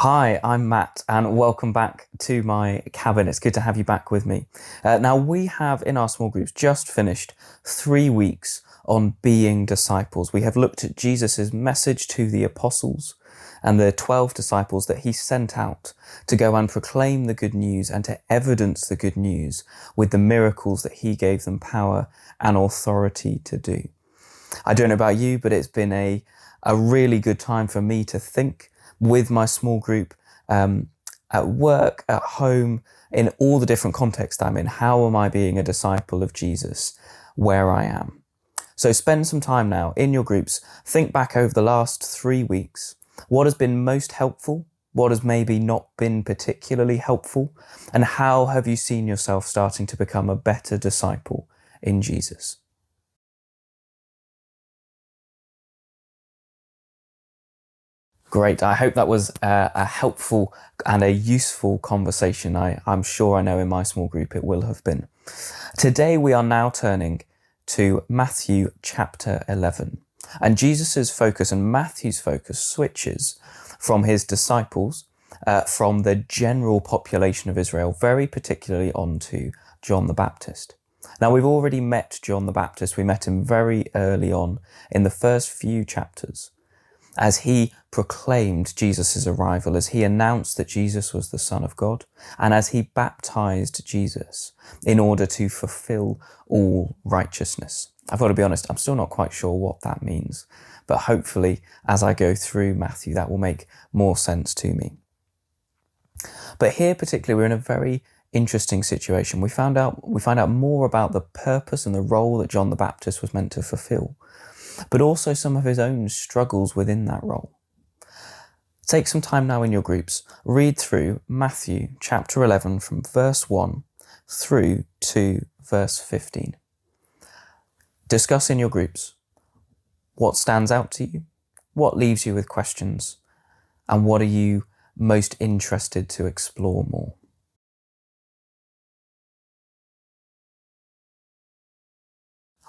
Hi, I'm Matt, and welcome back to my cabin. It's good to have you back with me. Now, we have in our small groups just finished 3 weeks on being disciples. We have looked at Jesus' message to the apostles and the 12 disciples that he sent out to go and proclaim the good news and to evidence the good news with the miracles that he gave them power and authority to do. I don't know about you, but it's been a really good time for me to think with my small group, at work, at home, in all the different contexts I'm in. How am I being a disciple of Jesus where I am? So spend some time now in your groups. Think back over the last 3 weeks. What has been most helpful? What has maybe not been particularly helpful? And how have you seen yourself starting to become a better disciple in Jesus? Great. I hope that was a helpful and a useful conversation. I'm sure I know in my small group it will have been. Today we are now turning to Matthew chapter 11. And Jesus's focus and Matthew's focus switches from his disciples, from the general population of Israel, very particularly onto John the Baptist. Now, we've already met John the Baptist. We met him very early on in the first few chapters, as he proclaimed Jesus' arrival, as he announced that Jesus was the Son of God, and as he baptized Jesus in order to fulfill all righteousness. I've got to be honest, I'm still not quite sure what that means, but hopefully as I go through Matthew, that will make more sense to me. But here particularly, we're in a very interesting situation. We find out more about the purpose and the role that John the Baptist was meant to fulfill, but also some of his own struggles within that role. Take some time now in your groups, read through Matthew chapter 11 from verse 1 through to verse 15. Discuss in your groups what stands out to you, what leaves you with questions, and what are you most interested to explore more.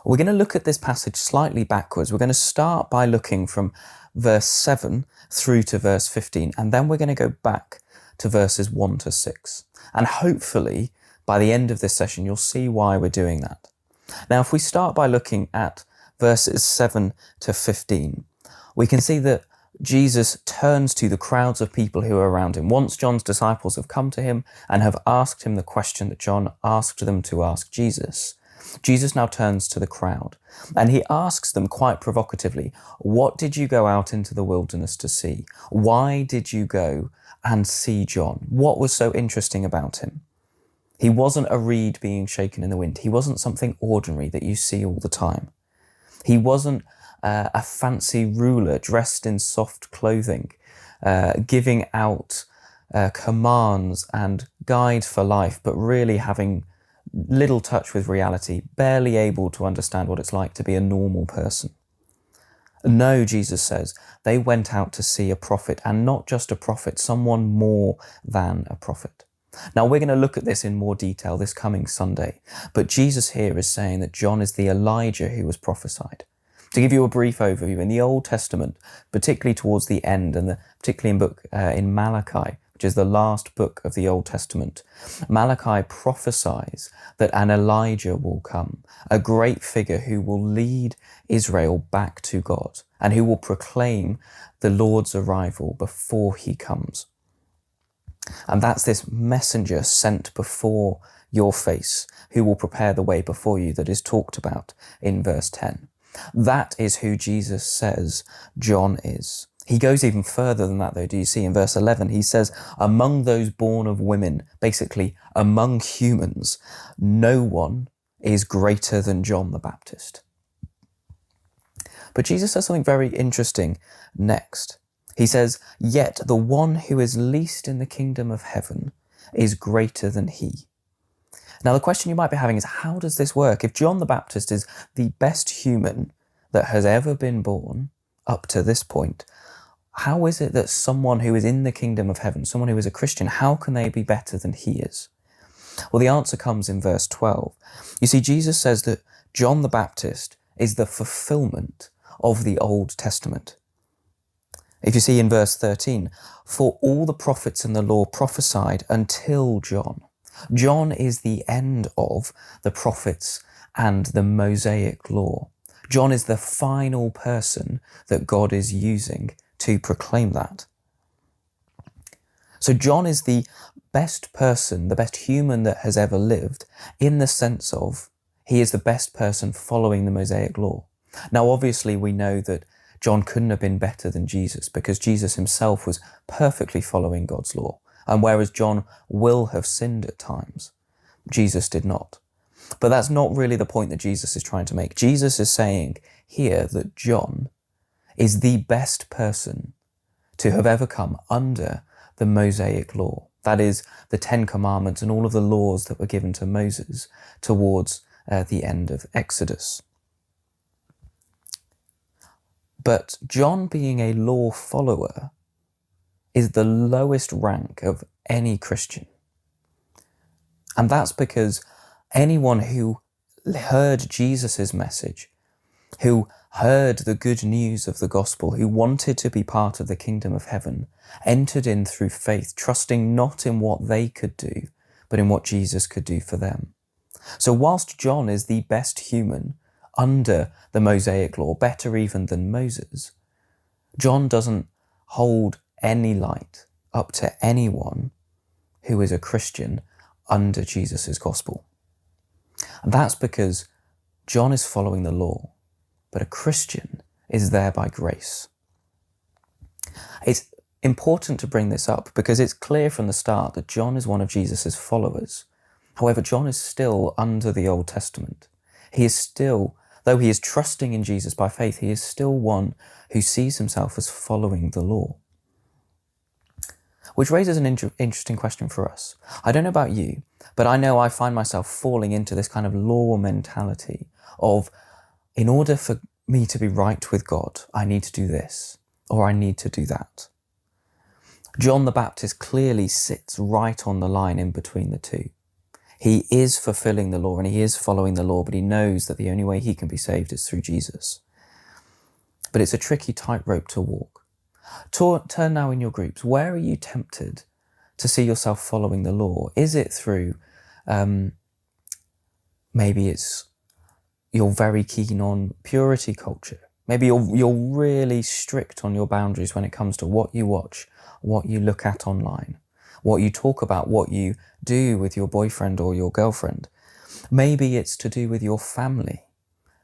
We're going to look at this passage slightly backwards. We're going to start by looking from verse 7 through to verse 15, and then we're going to go back to verses 1 to 6. And hopefully, by the end of this session, you'll see why we're doing that. Now, if we start by looking at verses 7 to 15, we can see that Jesus turns to the crowds of people who are around him. Once John's disciples have come to him and have asked him the question that John asked them to ask Jesus, Jesus now turns to the crowd and he asks them quite provocatively, what did you go out into the wilderness to see? Why did you go and see John? What was so interesting about him? He wasn't a reed being shaken in the wind. He wasn't something ordinary that you see all the time. He wasn't a fancy ruler dressed in soft clothing, giving out commands and guides for life, but really having little touch with reality, barely able to understand what it's like to be a normal person. No, Jesus says, they went out to see a prophet, and not just a prophet, someone more than a prophet. Now, we're going to look at this in more detail this coming Sunday, but Jesus here is saying that John is the Elijah who was prophesied. To give you a brief overview, in the Old Testament, particularly towards the end, and particularly in Malachi, which is the last book of the Old Testament, Malachi prophesies that an Elijah will come, a great figure who will lead Israel back to God and who will proclaim the Lord's arrival before he comes. And that's this messenger sent before your face who will prepare the way before you that is talked about in verse 10. That is who Jesus says John is. He goes even further than that, though. Do you see in verse 11, he says, among those born of women, basically among humans, no one is greater than John the Baptist. But Jesus says something very interesting next. He says, yet the one who is least in the kingdom of heaven is greater than he. Now, the question you might be having is, how does this work? If John the Baptist is the best human that has ever been born up to this point, how is it that someone who is in the kingdom of heaven, someone who is a Christian, how can they be better than he is? Well, the answer comes in verse 12. You see, Jesus says that John the Baptist is the fulfillment of the Old Testament. If you see in verse 13, for all the prophets and the law prophesied until John. John is the end of the prophets and the Mosaic law. John is the final person that God is using to proclaim that. So John is the best person, the best human that has ever lived, in the sense of he is the best person following the Mosaic law. Now, obviously, we know that John couldn't have been better than Jesus because Jesus himself was perfectly following God's law. And whereas John will have sinned at times, Jesus did not. But that's not really the point that Jesus is trying to make. Jesus is saying here that John is the best person to have ever come under the Mosaic law. That is, the Ten Commandments and all of the laws that were given to Moses towards the end of Exodus. But John, being a law follower, is the lowest rank of any Christian. And that's because anyone who heard Jesus' message, who heard the good news of the gospel, who wanted to be part of the kingdom of heaven, entered in through faith, trusting not in what they could do, but in what Jesus could do for them. So whilst John is the best human under the Mosaic law, better even than Moses, John doesn't hold any light up to anyone who is a Christian under Jesus' gospel. And that's because John is following the law, but a Christian is there by grace. It's important to bring this up because it's clear from the start that John is one of Jesus' followers. However, John is still under the Old Testament. He is still, though he is trusting in Jesus by faith, he is still one who sees himself as following the law. Which raises an interesting question for us. I don't know about you, but I know I find myself falling into this kind of law mentality of, in order for me to be right with God, I need to do this, or I need to do that. John the Baptist clearly sits right on the line in between the two. He is fulfilling the law and he is following the law, but he knows that the only way he can be saved is through Jesus. But it's a tricky tightrope to walk. Turn now in your groups. Where are you tempted to see yourself following the law? Is it through, maybe it's you're very keen on purity culture. Maybe you're really strict on your boundaries when it comes to what you watch, what you look at online, what you talk about, what you do with your boyfriend or your girlfriend. Maybe it's to do with your family.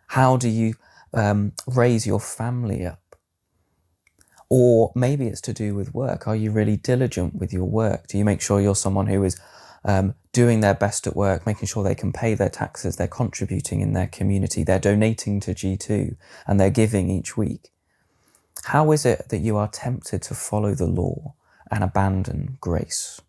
How do you raise your family up? Or maybe it's to do with work. Are you really diligent with your work? Do you make sure you're someone who is doing their best at work, making sure they can pay their taxes, they're contributing in their community, they're donating to G2, and they're giving each week? How is it that you are tempted to follow the law and abandon grace?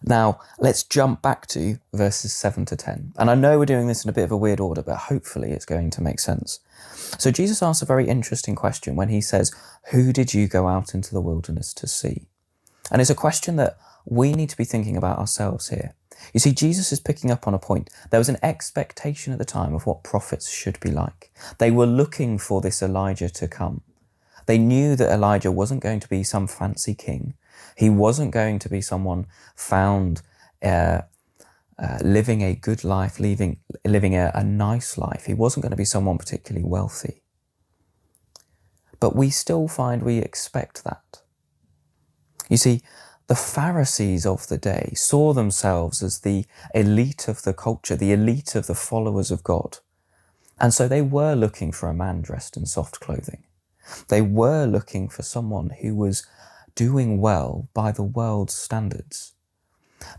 Now, let's jump back to verses 7 to 10. And I know we're doing this in a bit of a weird order, but hopefully it's going to make sense. So Jesus asks a very interesting question when he says, "Who did you go out into the wilderness to see?" And it's a question that we need to be thinking about ourselves here. You see, Jesus is picking up on a point. There was an expectation at the time of what prophets should be like. They were looking for this Elijah to come. They knew that Elijah wasn't going to be some fancy king. He wasn't going to be someone found living a good life, living a nice life. He wasn't going to be someone particularly wealthy. But we still find we expect that. You see, the Pharisees of the day saw themselves as the elite of the culture, the elite of the followers of God. And so they were looking for a man dressed in soft clothing. They were looking for someone who was doing well by the world's standards.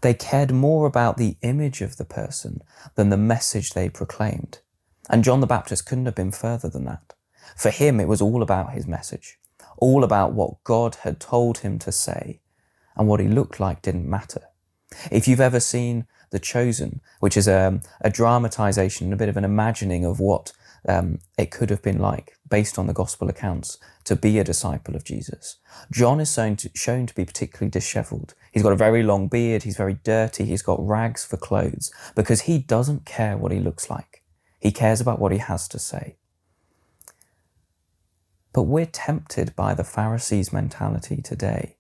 They cared more about the image of the person than the message they proclaimed. And John the Baptist couldn't have been further than that. For him, it was all about his message, all about what God had told him to say, and what he looked like didn't matter. If you've ever seen The Chosen, which is a dramatization, a bit of an imagining of what it could have been like, based on the gospel accounts, to be a disciple of Jesus, John is shown to be particularly disheveled. He's got a very long beard, he's very dirty, he's got rags for clothes, because he doesn't care what he looks like. He cares about what he has to say. But we're tempted by the Pharisees' mentality today.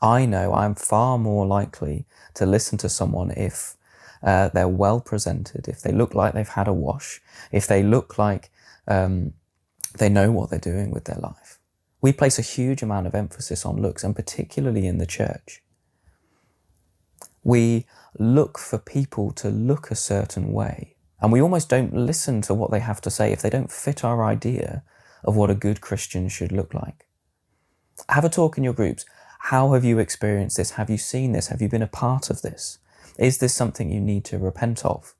I know I'm far more likely to listen to someone if they're well presented, if they look like they've had a wash, if they look like they know what they're doing with their life. We place a huge amount of emphasis on looks, and particularly in the church. We look for people to look a certain way, and we almost don't listen to what they have to say if they don't fit our idea of what a good Christian should look like. Have a talk in your groups. How have you experienced this? Have you seen this? Have you been a part of this? Is this something you need to repent of?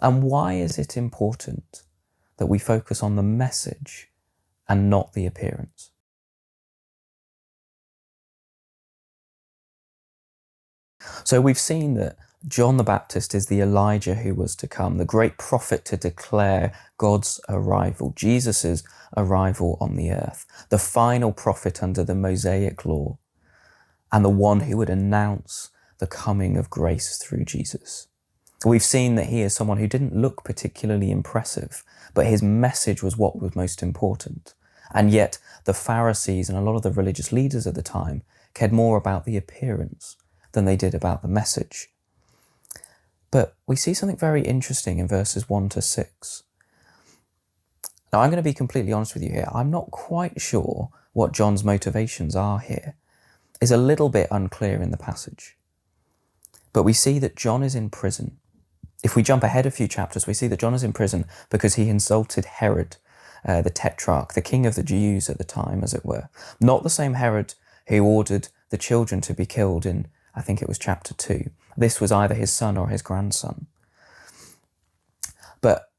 And why is it important that we focus on the message and not the appearance? So we've seen that John the Baptist is the Elijah who was to come, the great prophet to declare God's arrival, Jesus' arrival on the earth, the final prophet under the Mosaic law, and the one who would announce the coming of grace through Jesus. We've seen that he is someone who didn't look particularly impressive, but his message was what was most important. And yet the Pharisees and a lot of the religious leaders at the time cared more about the appearance than they did about the message. But we see something very interesting in verses 1 to 6. Now, I'm going to be completely honest with you here. I'm not quite sure what John's motivations are here. It's a little bit unclear in the passage. But we see that John is in prison. If we jump ahead a few chapters, we see that John is in prison because he insulted Herod, the tetrarch, the king of the Jews at the time, as it were. Not the same Herod who ordered the children to be killed in, I think it was chapter 2. This was either his son or his grandson. But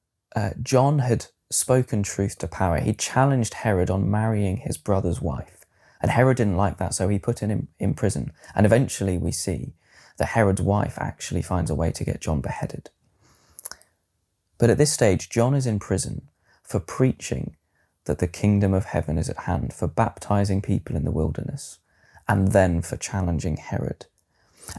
John had spoken truth to power. He challenged Herod on marrying his brother's wife. And Herod didn't like that, so he put him in prison. And eventually we see that Herod's wife actually finds a way to get John beheaded. But at this stage, John is in prison for preaching that the kingdom of heaven is at hand, for baptizing people in the wilderness, and then for challenging Herod.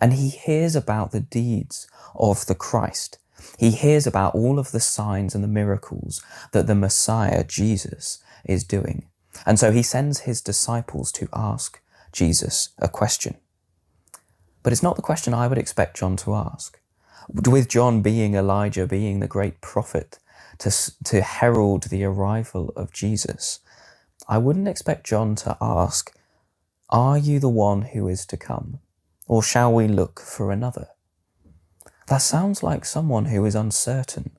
And he hears about the deeds of the Christ. He hears about all of the signs and the miracles that the Messiah, Jesus, is doing. And so he sends his disciples to ask Jesus a question. But it's not the question I would expect John to ask. With John being Elijah, being the great prophet, to herald the arrival of Jesus, I wouldn't expect John to ask, "Are you the one who is to come? Or shall we look for another?" That sounds like someone who is uncertain,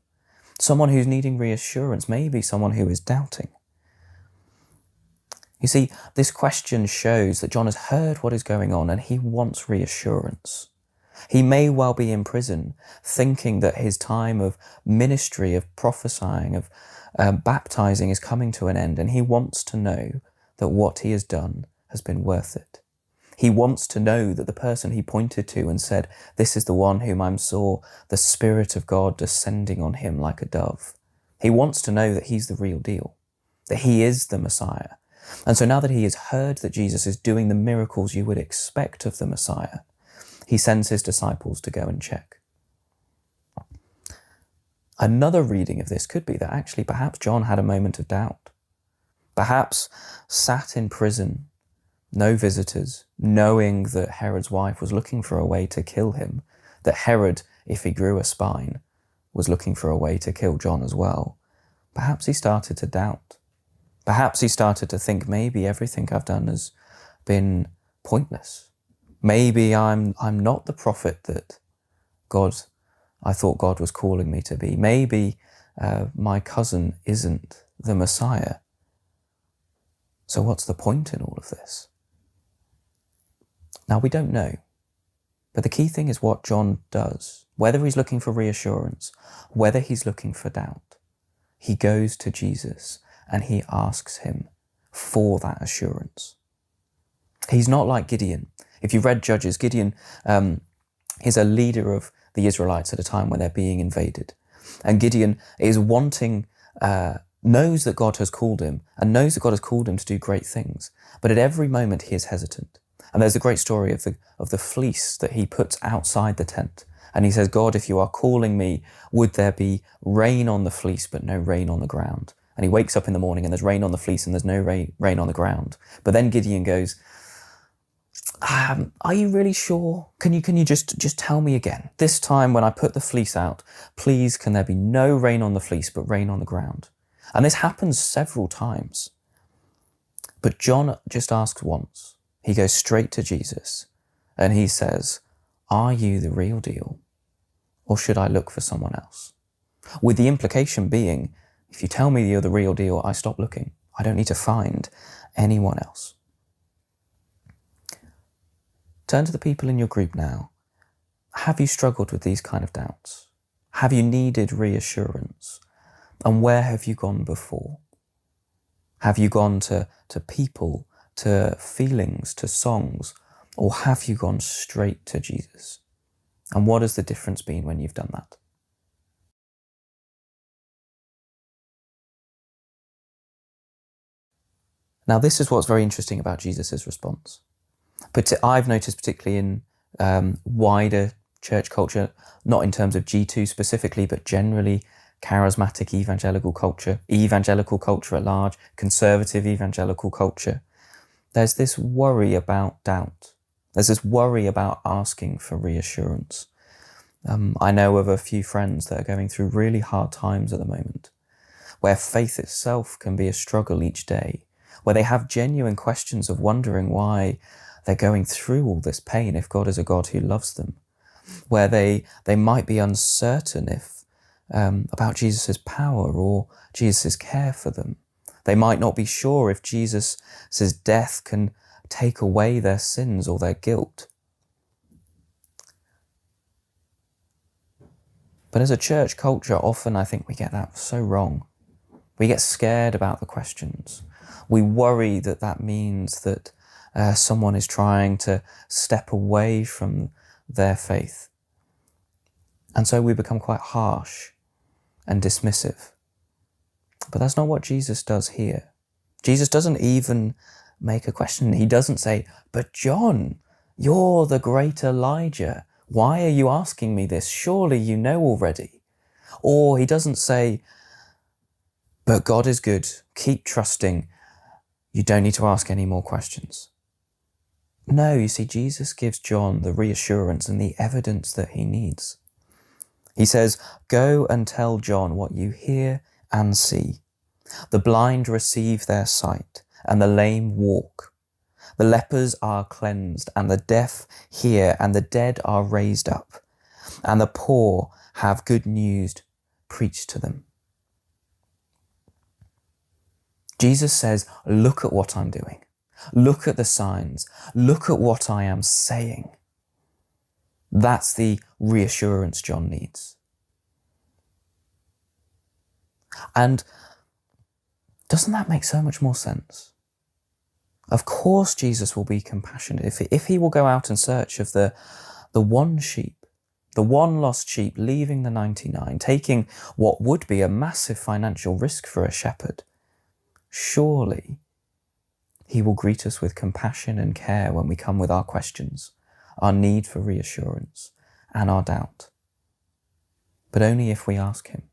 someone who's needing reassurance, maybe someone who is doubting. You see, this question shows that John has heard what is going on and he wants reassurance. He may well be in prison thinking that his time of ministry, of prophesying, of baptizing is coming to an end, and he wants to know that what he has done has been worth it. He wants to know that the person he pointed to and said, "This is the one whom I saw the Spirit of God descending on him like a dove." He wants to know that he's the real deal, that he is the Messiah. And so now that he has heard that Jesus is doing the miracles you would expect of the Messiah, he sends his disciples to go and check. Another reading of this could be that actually perhaps John had a moment of doubt. Perhaps sat in prison, no visitors, knowing that Herod's wife was looking for a way to kill him, that Herod, if he grew a spine, was looking for a way to kill John as well. Perhaps he started to doubt. Perhaps he started to think, maybe everything I've done has been pointless. Maybe I'm not the prophet that I thought God was calling me to be. Maybe my cousin isn't the Messiah. So what's the point in all of this? Now, we don't know. But the key thing is what John does. Whether he's looking for reassurance, whether he's looking for doubt, he goes to Jesus and he asks him for that assurance. He's not like Gideon. If you've read Judges, Gideon is a leader of the Israelites at a time when they're being invaded. And Gideon is knows that God has called him and knows that God has called him to do great things. But at every moment he is hesitant. And there's a great story of the fleece that he puts outside the tent And he says, God, if you are calling me, would there be rain on the fleece but no rain on the ground? And he wakes up in the morning and there's rain on the fleece and there's no rain on the ground. But then Gideon goes, are you really sure? Can you just tell me again? This time when I put the fleece out, please can there be no rain on the fleece but rain on the ground? And this happens several times. But John just asks once. He goes straight to Jesus and he says, are you the real deal? Or should I look for someone else? With the implication being, if you tell me you're the real deal, I stop looking. I don't need to find anyone else. Turn to the people in your group now. Have you struggled with these kind of doubts? Have you needed reassurance? And where have you gone before? Have you gone to people, to feelings, to songs, or have you gone straight to Jesus? And what has the difference been when you've done that? Now, this is what's very interesting about Jesus' response. But I've noticed particularly in wider church culture, not in terms of G2 specifically, but generally charismatic evangelical culture at large, conservative evangelical culture, there's this worry about doubt. There's this worry about asking for reassurance. I know of a few friends that are going through really hard times at the moment, where faith itself can be a struggle each day, where they have genuine questions of wondering why they're going through all this pain if God is a God who loves them, where they might be uncertain about Jesus' power or Jesus' care for them. They might not be sure if Jesus' death can take away their sins or their guilt. But as a church culture, often I think we get that so wrong. We get scared about the questions. We worry that means that someone is trying to step away from their faith. And so we become quite harsh and dismissive. But that's not what Jesus does here. Jesus doesn't even make a question. He doesn't say, but John, you're the great Elijah. Why are you asking me this? Surely you know already. Or he doesn't say, but God is good. Keep trusting. You don't need to ask any more questions. No, you see, Jesus gives John the reassurance and the evidence that he needs. He says, go and tell John what you hear and see. The blind receive their sight, and the lame walk. The lepers are cleansed, and the deaf hear, and the dead are raised up, and the poor have good news preached to them. Jesus says, look at what I'm doing. Look at the signs. Look at what I am saying. That's the reassurance John needs. And doesn't that make so much more sense? Of course Jesus will be compassionate. If he will go out in search of the one sheep, the one lost sheep, leaving the 99, taking what would be a massive financial risk for a shepherd, surely he will greet us with compassion and care when we come with our questions, our need for reassurance, and our doubt. But only if we ask him.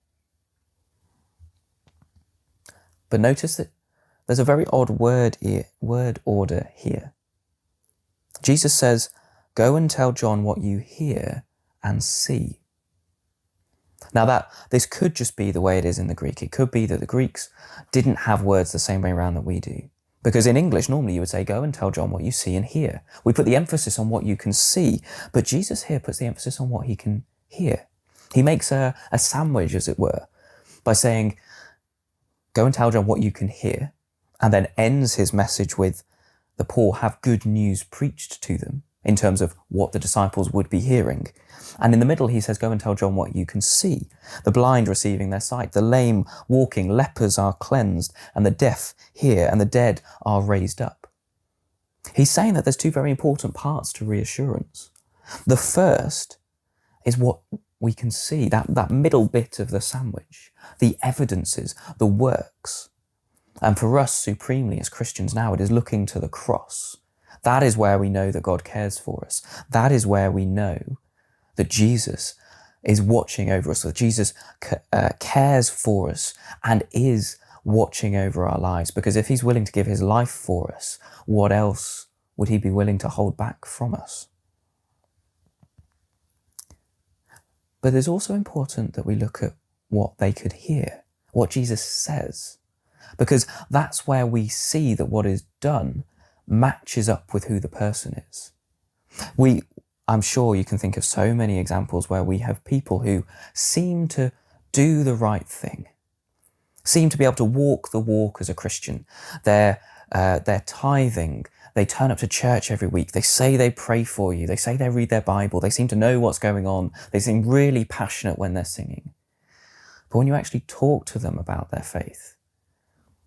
But notice that there's a very odd word order here. Jesus says, go and tell John what you hear and see. Now this could just be the way it is in the Greek. It could be that the Greeks didn't have words the same way around that we do. Because in English, normally you would say, go and tell John what you see and hear. We put the emphasis on what you can see, but Jesus here puts the emphasis on what he can hear. He makes a sandwich, as it were, by saying, go and tell John what you can hear, and then ends his message with, the poor have good news preached to them, in terms of what the disciples would be hearing. And in the middle, he says, go and tell John what you can see. The blind receiving their sight, the lame walking, lepers are cleansed, and the deaf hear, and the dead are raised up. He's saying that there's two very important parts to reassurance. The first is what we can see, that middle bit of the sandwich, the evidences, the works. And for us supremely as Christians now, it is looking to the cross. That is where we know that God cares for us. That is where we know that Jesus is watching over us, that Jesus cares for us and is watching over our lives. Because if he's willing to give his life for us, what else would he be willing to hold back from us? But it's also important that we look at what they could hear, what Jesus says, because that's where we see that what is done matches up with who the person is. I'm sure you can think of so many examples where we have people who seem to do the right thing, seem to be able to walk the walk as a Christian. They're tithing, they turn up to church every week, they say they pray for you, they say they read their Bible, they seem to know what's going on, they seem really passionate when they're singing. But when you actually talk to them about their faith,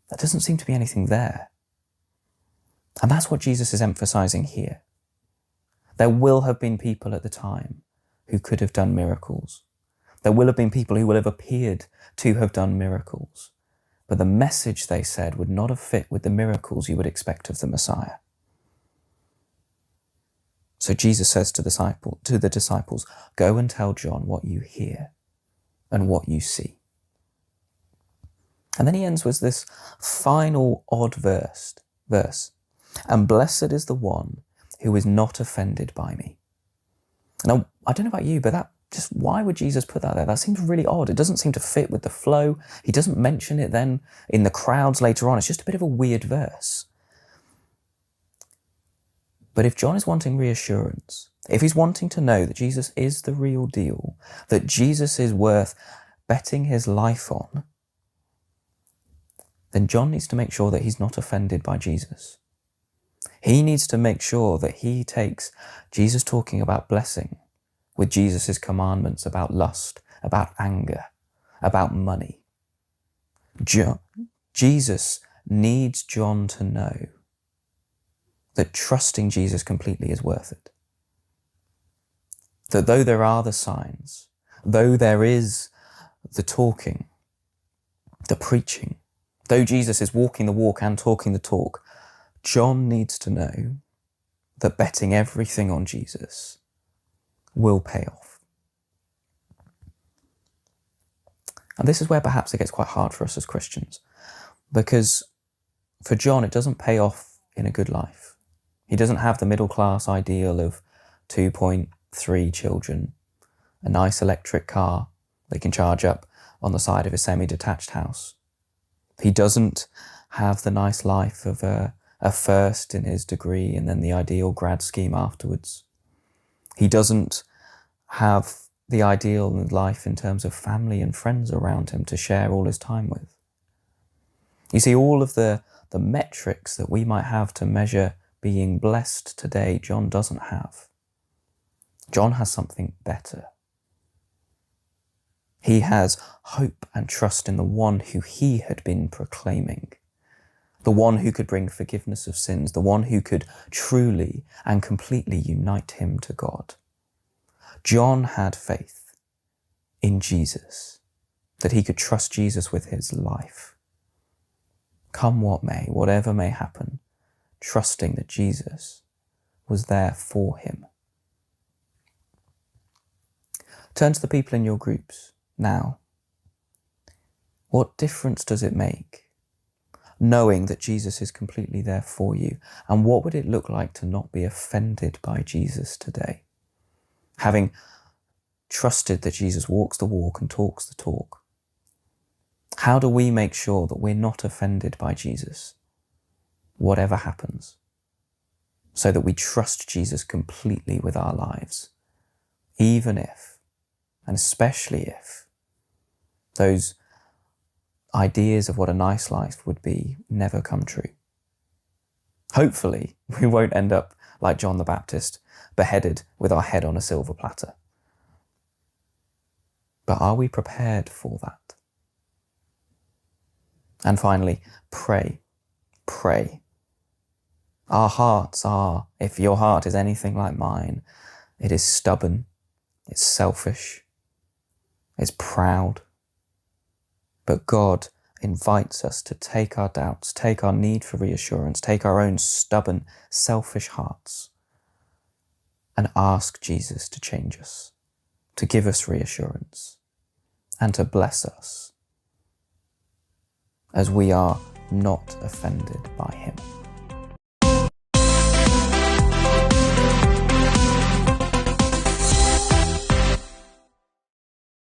there doesn't seem to be anything there. And that's what Jesus is emphasizing here. There will have been people at the time who could have done miracles. There will have been people who will have appeared to have done miracles. But the message they said would not have fit with the miracles you would expect of the Messiah. So Jesus says to the disciples, go and tell John what you hear and what you see. And then he ends with this final odd verse. And blessed is the one who is not offended by me. Now, I don't know about you, but why would Jesus put that there? That seems really odd. It doesn't seem to fit with the flow. He doesn't mention it then in the crowds later on. It's just a bit of a weird verse. But if John is wanting reassurance, if he's wanting to know that Jesus is the real deal, that Jesus is worth betting his life on, then John needs to make sure that he's not offended by Jesus. He needs to make sure that he takes Jesus talking about blessing with Jesus' commandments about lust, about anger, about money. Jesus needs John to know that trusting Jesus completely is worth it. That though there are the signs, though there is the talking, the preaching, though Jesus is walking the walk and talking the talk, John needs to know that betting everything on Jesus will pay off. And this is where perhaps it gets quite hard for us as Christians, because for John, it doesn't pay off in a good life. He doesn't have the middle class ideal of 2.3 children, a nice electric car they can charge up on the side of a semi-detached house. He doesn't have the nice life of a first in his degree and then the ideal grad scheme afterwards. He doesn't have the ideal life in terms of family and friends around him to share all his time with. You see, all of the metrics that we might have to measure being blessed today, John doesn't have. John has something better. He has hope and trust in the one who he had been proclaiming, the one who could bring forgiveness of sins, the one who could truly and completely unite him to God. John had faith in Jesus, that he could trust Jesus with his life. Come what may, whatever may happen, trusting that Jesus was there for him. Turn to the people in your groups now. What difference does it make knowing that Jesus is completely there for you? And what would it look like to not be offended by Jesus today? Having trusted that Jesus walks the walk and talks the talk, how do we make sure that we're not offended by Jesus, whatever happens, so that we trust Jesus completely with our lives, even if, and especially if, those ideas of what a nice life would be never come true? Hopefully, we won't end up like John the Baptist, beheaded with our head on a silver platter. But are we prepared for that? And finally, pray. Pray. Our hearts are, if your heart is anything like mine, it is stubborn, it's selfish, it's proud. But God invites us to take our doubts, take our need for reassurance, take our own stubborn, selfish hearts, and ask Jesus to change us. to give us reassurance and to bless us as we are not offended by him.